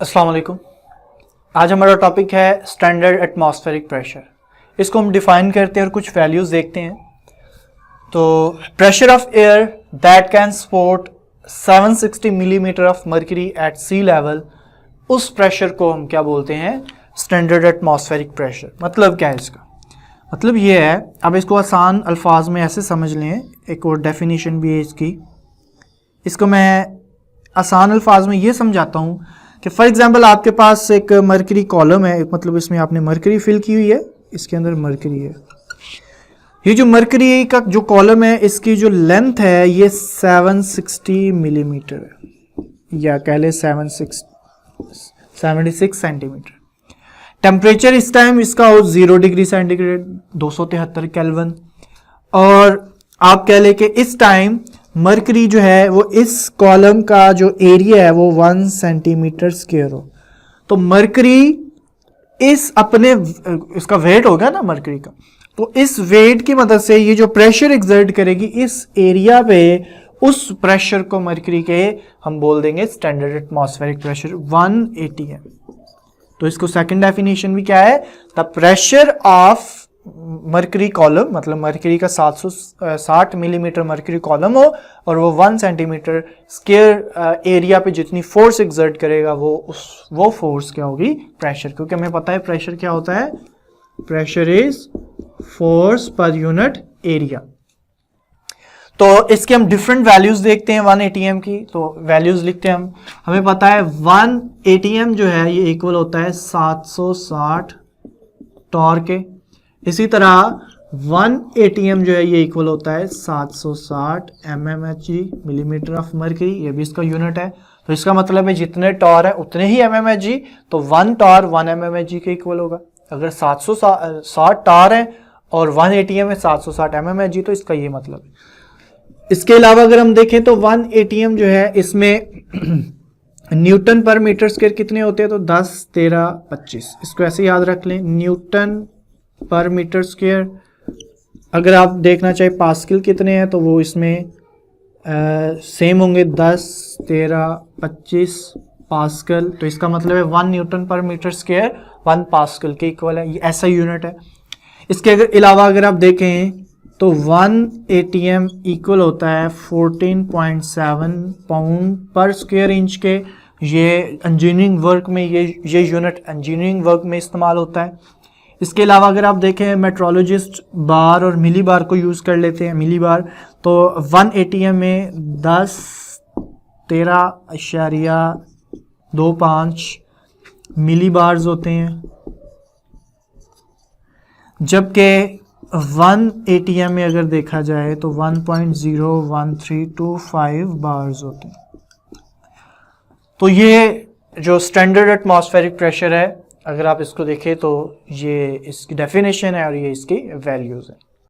अस्सलाम वालेकुम। आज हमारा टॉपिक है स्टैंडर्ड एटमॉस्फेरिक प्रेशर। इसको हम डिफाइन करते हैं और कुछ वैल्यूज़ देखते हैं। तो pressure of air that can support 760 millimetre of mercury at sea level, उस प्रेशर को हम क्या बोलते हैं? Standard atmospheric pressure. मतलब क्या है इसका? मतलब ये है, अब इसको आसान अल्फाज में ऐसे समझ लें, एक और डेफिनेशन भी है इसकी। इसको मैं आसान अल्फाज में ये समझाता हूँ कि फॉर एग्जांपल आपके पास एक मर्करी कॉलम है, मतलब इसमें आपने मर्करी फिल की हुई है, इसके अंदर मर्करी है। ये जो मर्करी का जो कॉलम है, इसकी जो लेंथ है ये 760 मिलीमीटर है, या कह ले 76 सेंटीमीटर। टेम्परेचर इस टाइम इसका हो 0 डिग्री सेंटीग्रेड, 273 केल्विन। और आप कह ले कि इस टाइम मर्करी जो है वो इस कॉलम का जो एरिया है वो 1 सेंटीमीटर स्क्वायर हो, तो मर्करी इस अपने इसका वेट हो गया ना मर्करी का, तो इस वेट की मदद से ये जो प्रेशर एक्सर्ट करेगी इस एरिया पे, उस प्रेशर को मर्करी के हम बोल देंगे स्टैंडर्ड एटमॉस्फेरिक प्रेशर 1 atm। तो इसको सेकंड डेफिनेशन भी क्या है? The pressure of mercury column, मतलब मर्करी का 760 मिलीमीटर मर्करी कॉलम हो और वो 1 सेंटीमीटर स्क्वायर एरिया पे जितनी फोर्स एक्सर्ट करेगा वो फोर्स क्या होगी? प्रेशर। क्योंकि हमें पता है प्रेशर क्या होता है, pressure is force per unit area. तो इसके हम डिफरेंट वैल्यूज देखते हैं 1 atm की। तो वैल्यूज लिखते हैं हम। हमें पता है 1 atm जो है ये इक्वल होता है 760 टॉर्क के। इसी तरह 1 atm जो है ये इक्वल होता है 760 mmHg, मिलीमीटर ऑफ मर्करी, ये भी इसका यूनिट है। तो इसका मतलब है जितने टॉर है उतने ही mmHg, तो 1 टॉर 1 mmHg के इक्वल होगा। अगर 760 टॉर है और 1 atm है 760 mmHg, तो इसका ये मतलब है। इसके अलावा अगर हम देखें तो 1 atm जो है इसमें न्यूटन पर मीटर स्क्वायर कितने होते हैं? तो 10, 13, 25। इसको ऐसे याद रख लें, न्यूटन पर मीटर स्क्वायर। अगर आप देखना चाहे पास्कल कितने हैं, तो वो इसमें सेम होंगे, 10, 13, 25 पास्कल। तो इसका मतलब है 1 न्यूटन पर मीटर स्क्वायर 1 पास्कल के इक्वल है, ये ऐसा यूनिट है। इसके अलावा अगर आप देखें तो 1 atm इक्वल होता है 14.7 पाउंड पर स्क्वायर इंच के। ये इंजीनियरिंग वर्क में ये यूनिट इंजीनियरिंग वर्क में इस्तेमाल होता है। इसके अलावा अगर आप देखें मेट्रोलॉजिस्ट बार और मिली बार को यूज़ कर लेते हैं। मिली बार तो 1 atm में 10, 13.25 मिली बार्स होते हैं, जबकि 1 atm में अगर देखा जाए तो 1.01325 बार्स होते हैं। तो ये जो स्टैंडर्ड एटमॉस्फेरिक प्रेशर है, अगर आप इसको देखें तो ये इसकी डेफिनेशन है और ये इसकी वैल्यूज़ है।